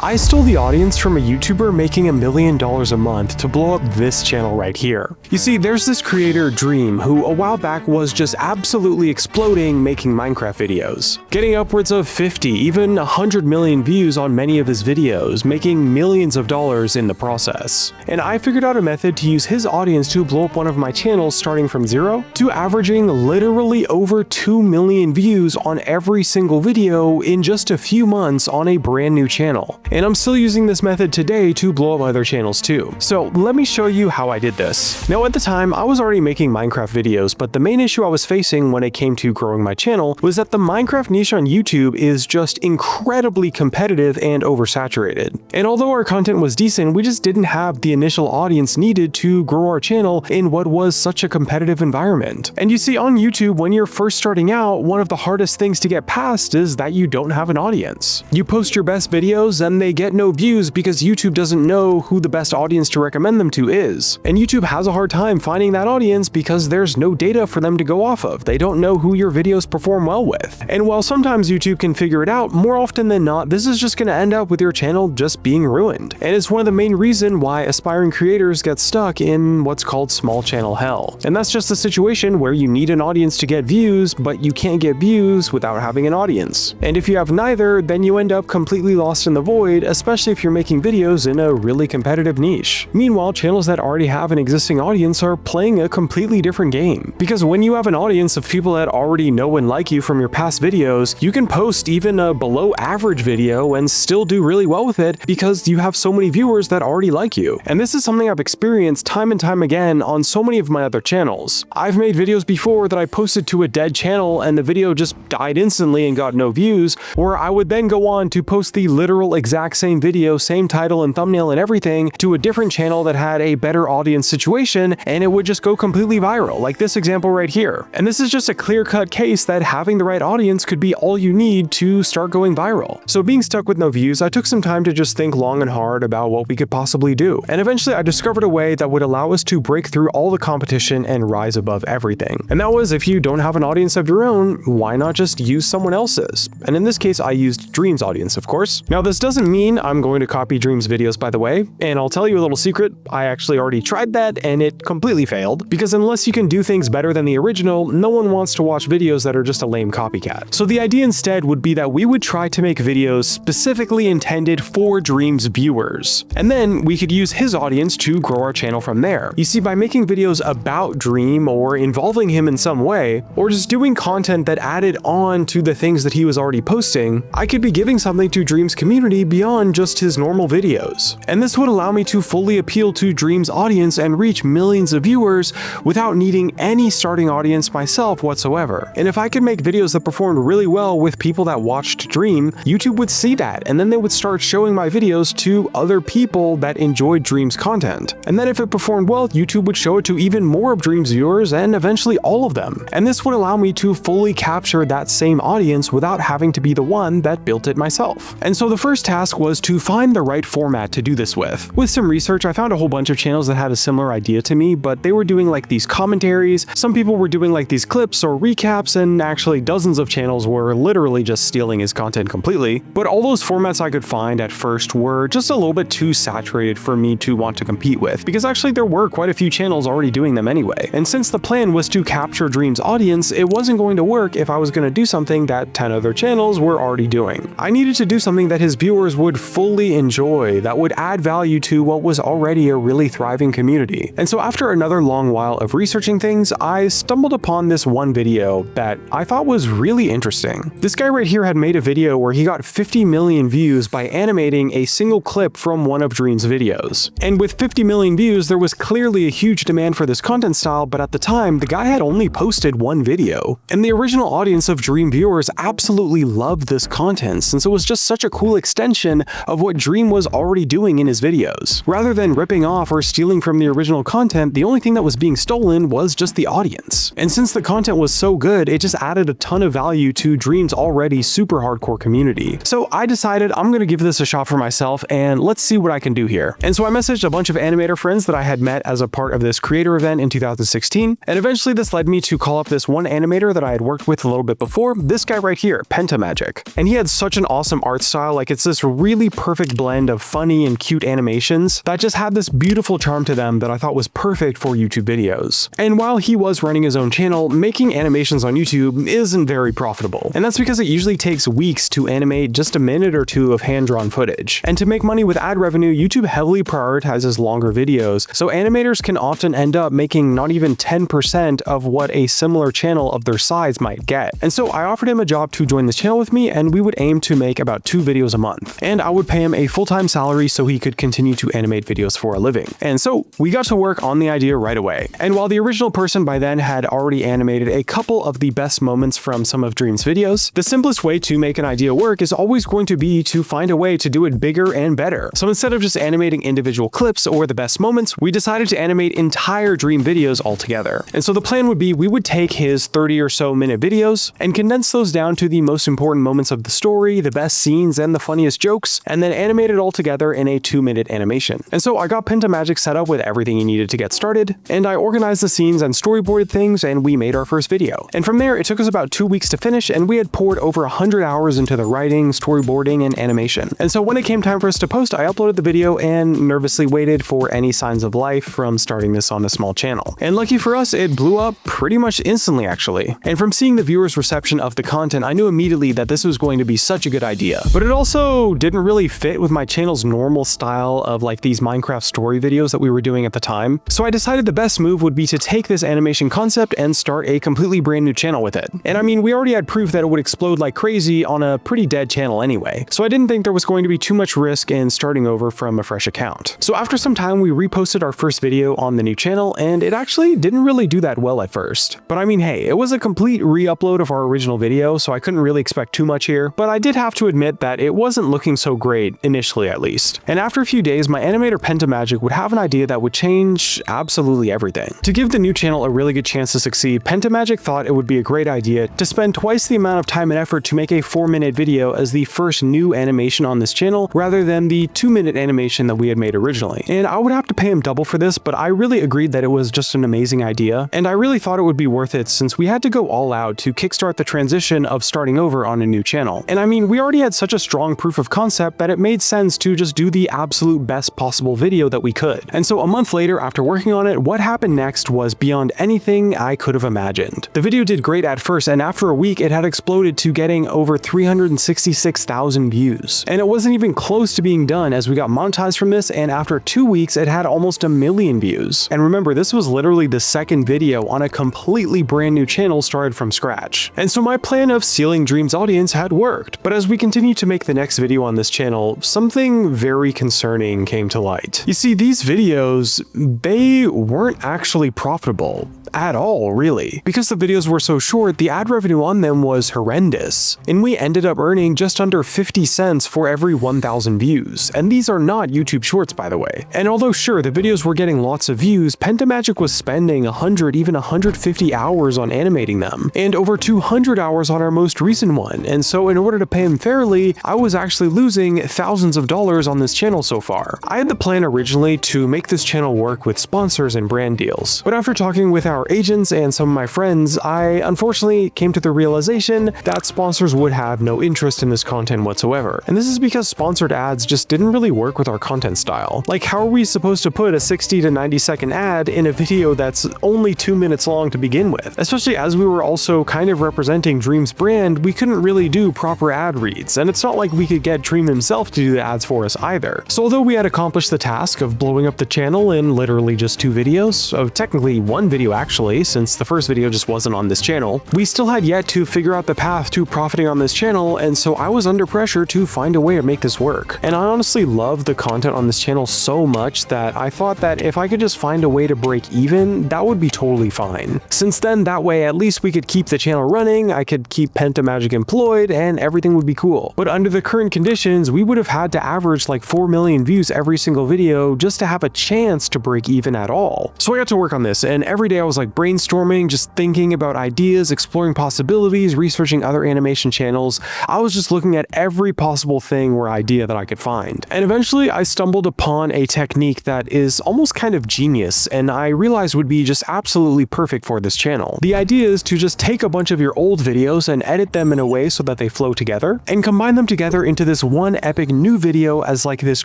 I stole the audience from a YouTuber making $1 million a month to blow up this channel right here. You see, there's this creator, Dream, who a while back was just absolutely exploding making Minecraft videos, getting upwards of 50, even 100 million views on many of his videos, making millions of dollars in the process. And I figured out a method to use his audience to blow up one of my channels starting from 0 to averaging literally over 2 million views on every single video in just a few months on a brand new channel. And I'm still using this method today to blow up other channels too. So let me show you how I did this. Now at the time, I was already making Minecraft videos, but the main issue I was facing when it came to growing my channel was that the Minecraft niche on YouTube is just incredibly competitive and oversaturated. And although our content was decent, we just didn't have the initial audience needed to grow our channel in what was such a competitive environment. And you see, on YouTube, when you're first starting out, one of the hardest things to get past is that you don't have an audience. You post your best videos and they get no views because YouTube doesn't know who the best audience to recommend them to is. And YouTube has a hard time finding that audience because there's no data for them to go off of. They don't know who your videos perform well with. And while sometimes YouTube can figure it out, more often than not, this is just going to end up with your channel just being ruined. And it's one of the main reasons why aspiring creators get stuck in what's called small channel hell. And that's just a situation where you need an audience to get views, but you can't get views without having an audience. And if you have neither, then you end up completely lost in the void, especially if you're making videos in a really competitive niche. Meanwhile, channels that already have an existing audience are playing a completely different game. Because when you have an audience of people that already know and like you from your past videos, you can post even a below average video and still do really well with it because you have so many viewers that already like you. And this is something I've experienced time and time again on so many of my other channels. I've made videos before that I posted to a dead channel and the video just died instantly and got no views, where I would then go on to post the literal exact same video, same title and thumbnail and everything, to a different channel that had a better audience situation, and it would just go completely viral, like this example right here. And this is just a clear-cut case that having the right audience could be all you need to start going viral. So being stuck with no views, I took some time to just think long and hard about what we could possibly do. And eventually I discovered a way that would allow us to break through all the competition and rise above everything. And that was, if you don't have an audience of your own, why not just use someone else's? And in this case, I used Dream's audience, of course. Now, this doesn't mean I'm going to copy Dream's videos, by the way, and I'll tell you a little secret, I actually already tried that and it completely failed, because unless you can do things better than the original, no one wants to watch videos that are just a lame copycat. So the idea instead would be that we would try to make videos specifically intended for Dream's viewers, and then we could use his audience to grow our channel from there. You see, by making videos about Dream or involving him in some way, or just doing content that added on to the things that he was already posting, I could be giving something to Dream's community beyond just his normal videos. And this would allow me to fully appeal to Dream's audience and reach millions of viewers without needing any starting audience myself whatsoever. And if I could make videos that performed really well with people that watched Dream, YouTube would see that, and then they would start showing my videos to other people that enjoyed Dream's content. And then if it performed well, YouTube would show it to even more of Dream's viewers and eventually all of them. And this would allow me to fully capture that same audience without having to be the one that built it myself. And so the first task was to find the right format to do this with. With some research, I found a whole bunch of channels that had a similar idea to me, but they were doing like these commentaries, some people were doing like these clips or recaps, and actually dozens of channels were literally just stealing his content completely. But all those formats I could find at first were just a little bit too saturated for me to want to compete with, because actually there were quite a few channels already doing them anyway. And since the plan was to capture Dream's audience, it wasn't going to work if I was going to do something that 10 other channels were already doing. I needed to do something that his viewers would fully enjoy, that would add value to what was already a really thriving community. And so after another long while of researching things, I stumbled upon this one video that I thought was really interesting. This guy right here had made a video where he got 50 million views by animating a single clip from one of Dream's videos. And with 50 million views, there was clearly a huge demand for this content style, but at the time, the guy had only posted one video. And the original audience of Dream viewers absolutely loved this content, since it was just such a cool extension of what Dream was already doing in his videos. Rather than ripping off or stealing from the original content, the only thing that was being stolen was just the audience. And since the content was so good, it just added a ton of value to Dream's already super hardcore community. So I decided I'm gonna give this a shot for myself and let's see what I can do here. And so I messaged a bunch of animator friends that I had met as a part of this creator event in 2016, and eventually this led me to call up this one animator that I had worked with a little bit before, this guy right here, Pentamagic. And he had such an awesome art style, like it's this really perfect blend of funny and cute animations that just had this beautiful charm to them that I thought was perfect for YouTube videos. And while he was running his own channel, making animations on YouTube isn't very profitable. And that's because it usually takes weeks to animate just a minute or two of hand-drawn footage. And to make money with ad revenue, YouTube heavily prioritizes longer videos, so animators can often end up making not even 10% of what a similar channel of their size might get. And so I offered him a job to join this channel with me, and we would aim to make about 2 videos a month. And I would pay him a full-time salary so he could continue to animate videos for a living. And so we got to work on the idea right away. And while the original person by then had already animated a couple of the best moments from some of Dream's videos, the simplest way to make an idea work is always going to be to find a way to do it bigger and better. So instead of just animating individual clips or the best moments, we decided to animate entire Dream videos altogether. And so the plan would be we would take his 30 or so minute videos and condense those down to the most important moments of the story, the best scenes, and the funniest jokes, and then animate it all together in a 2-minute animation. And so I got Pentamagic set up with everything he needed to get started, and I organized the scenes and storyboarded things, and we made our first video. And from there, it took us about 2 weeks to finish, and we had poured over 100 hours into the writing, storyboarding, and animation. And so when it came time for us to post, I uploaded the video and nervously waited for any signs of life from starting this on a small channel. And lucky for us, it blew up pretty much instantly, actually. And from seeing the viewers' reception of the content, I knew immediately that this was going to be such a good idea. But it also didn't really fit with my channel's normal style of like these Minecraft story videos that we were doing at the time. So I decided the best move would be to take this animation concept and start a completely brand new channel with it. And I mean, we already had proof that it would explode like crazy on a pretty dead channel anyway. So I didn't think there was going to be too much risk in starting over from a fresh account. So after some time, we reposted our first video on the new channel, and it actually didn't really do that well at first. But I mean, hey, it was a complete re-upload of our original video, so I couldn't really expect too much here, but I did have to admit that it wasn't looking so great, initially at least. And after a few days, my animator Pentamagic would have an idea that would change absolutely everything. To give the new channel a really good chance to succeed, Pentamagic thought it would be a great idea to spend twice the amount of time and effort to make a 4-minute video as the first new animation on this channel, rather than the 2-minute animation that we had made originally. And I would have to pay him double for this, but I really agreed that it was just an amazing idea, and I really thought it would be worth it since we had to go all out to kickstart the transition of starting over on a new channel. And I mean, we already had such a strong proof of concept that it made sense to just do the absolute best possible video that we could. And so a month later, after working on it, what happened next was beyond anything I could have imagined. The video did great at first, and after a week, it had exploded to getting over 366,000 views. And it wasn't even close to being done as we got monetized from this, and after 2 weeks, it had almost 1 million views. And remember, this was literally the second video on a completely brand new channel started from scratch. And so my plan of stealing Dream's audience had worked, but as we continued to make the next video on this channel, something very concerning came to light. You see, these videos, they weren't actually profitable at all, really. Because the videos were so short, the ad revenue on them was horrendous, and we ended up earning just under 50 cents for every 1,000 views. And these are not YouTube Shorts, by the way. And although sure, the videos were getting lots of views, Pentamagic was spending 100, even 150 hours on animating them, and over 200 hours on our most recent one. And so in order to pay him fairly, I was actually losing thousands of dollars on this channel so far. I had the plan originally to make this channel work with sponsors and brand deals, but after talking with our agents and some of my friends, I unfortunately came to the realization that sponsors would have no interest in this content whatsoever. And this is because sponsored ads just didn't really work with our content style. Like, how are we supposed to put a 60 to 90 second ad in a video that's only 2 minutes long to begin with? Especially as we were also kind of representing Dream's brand, we couldn't really do proper ad reads, and it's not like we could get Dream himself to do the ads for us either. So although we had accomplished the task of blowing up the channel in literally just 2 videos, of technically 1 video actually, since the first video just wasn't on this channel, we still had yet to figure out the path to profiting on this channel, and so I was under pressure to find a way to make this work. And I honestly love the content on this channel so much that I thought that if I could just find a way to break even, that would be totally fine. Since then, that way at least we could keep the channel running, I could keep Pentamagic employed, and everything would be cool. But under the current conditions, we would have had to average like 4 million views every single video just to have a chance to break even at all. So I got to work on this, and every day I was like brainstorming, just thinking about ideas, exploring possibilities, researching other animation channels. I was just looking at every possible thing or idea that I could find. And eventually I stumbled upon a technique that is almost kind of genius, and I realized would be just absolutely perfect for this channel. The idea is to just take a bunch of your old videos and edit them in a way so that they flow together, and combine them together into this this one epic new video as like this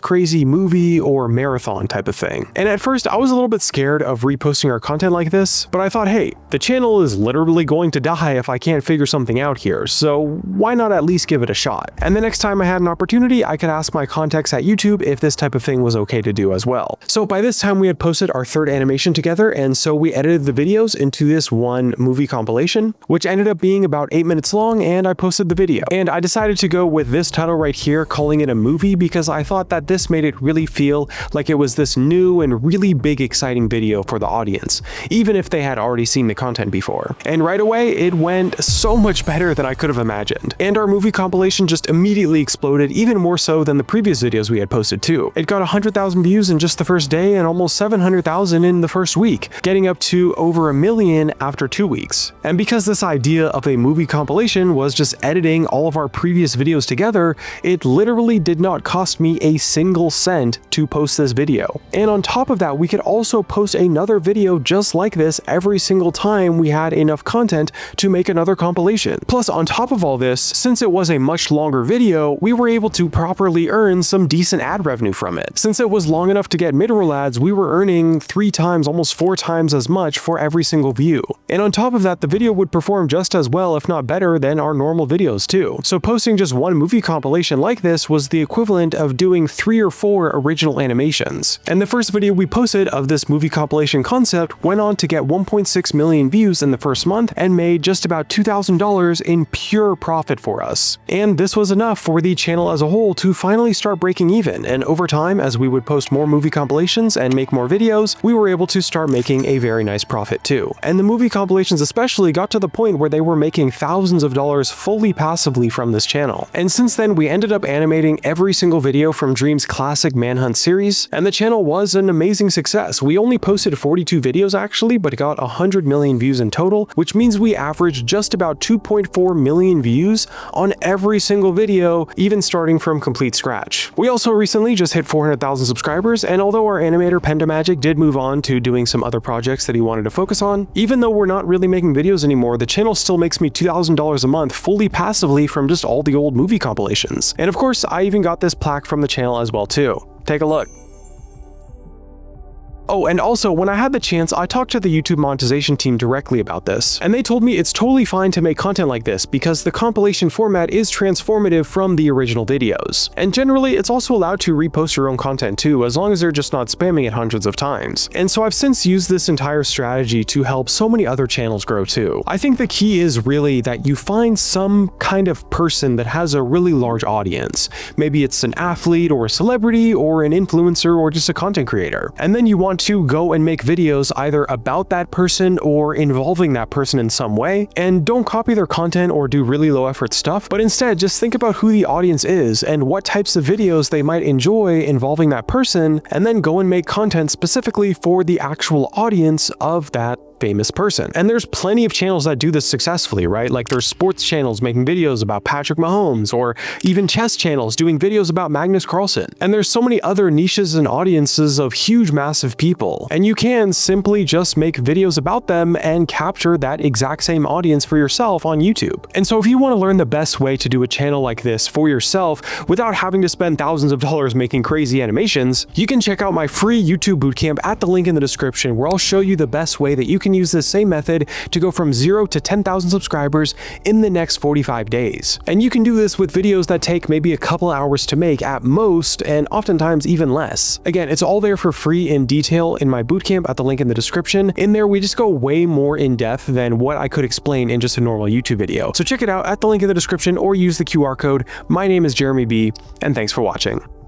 crazy movie or marathon type of thing. And at first I was a little bit scared of reposting our content like this, but I thought, hey, the channel is literally going to die if I can't figure something out here, so why not at least give it a shot? And the next time I had an opportunity, I could ask my contacts at YouTube if this type of thing was okay to do as well. So by this time we had posted our third animation together, and so we edited the videos into this one movie compilation, which ended up being about 8 minutes long, and I posted the video. And I decided to go with this title right here, calling it a movie, because I thought that this made it really feel like it was this new and really big exciting video for the audience, even if they had already seen the content before. And right away, it went so much better than I could have imagined. And our movie compilation just immediately exploded, even more so than the previous videos we had posted too. It got 100,000 views in just the first day and almost 700,000 in the first week, getting up to over 1 million after 2 weeks. And because this idea of a movie compilation was just editing all of our previous videos together, it literally did not cost me a single cent to post this video. And on top of that, we could also post another video just like this every single time we had enough content to make another compilation. Plus, on top of all this, since it was a much longer video, we were able to properly earn some decent ad revenue from it. Since it was long enough to get mid-roll ads, we were earning 3 times, almost 4 times as much for every single view. And on top of that, the video would perform just as well, if not better, than our normal videos too. So posting just one movie compilation like this was the equivalent of doing 3 or 4 original animations. And the first video we posted of this movie compilation concept went on to get 1.6 million views in the first month and made just about $2,000 in pure profit for us. And this was enough for the channel as a whole to finally start breaking even, and over time, as we would post more movie compilations and make more videos, we were able to start making a very nice profit too. And the movie compilations especially got to the point where they were making thousands of dollars fully passively from this channel. And since then, we ended up animating every single video from Dream's classic Manhunt series, and the channel was an amazing success. We only posted 42 videos actually, but it got 100 million views in total, which means we averaged just about 2.4 million views on every single video, even starting from complete scratch. We also recently just hit 400,000 subscribers, and although our animator Pendamagic did move on to doing some other projects that he wanted to focus on, even though we're not really making videos anymore, the channel still makes me $2,000 a month fully passively from just all the old movie compilations. And of course, I even got this plaque from the channel as well too. Take a look. Oh, and also, when I had the chance, I talked to the YouTube monetization team directly about this, and they told me it's totally fine to make content like this because the compilation format is transformative from the original videos. And generally, it's also allowed to repost your own content too, as long as they're just not spamming it hundreds of times. And so I've since used this entire strategy to help so many other channels grow too. I think the key is really that you find some kind of person that has a really large audience. Maybe it's an athlete or a celebrity or an influencer or just a content creator. And then you want to go and make videos either about that person or involving that person in some way, and don't copy their content or do really low effort stuff, but instead just think about who the audience is and what types of videos they might enjoy involving that person, and then go and make content specifically for the actual audience of that famous person. And there's plenty of channels that do this successfully, right? Like there's sports channels making videos about Patrick Mahomes, or even chess channels doing videos about Magnus Carlsen. And there's so many other niches and audiences of huge, massive people. And you can simply just make videos about them and capture that exact same audience for yourself on YouTube. And so if you want to learn the best way to do a channel like this for yourself without having to spend thousands of dollars making crazy animations, you can check out my free YouTube bootcamp at the link in the description, where I'll show you the best way that you can use this same method to go from 0 to 10,000 subscribers in the next 45 days. And you can do this with videos that take maybe a couple hours to make at most, and oftentimes even less. Again, it's all there for free in detail in my bootcamp at the link in the description. In there, we just go way more in depth than what I could explain in just a normal YouTube video. So check it out at the link in the description or use the QR code. My name is JeremyB, and thanks for watching.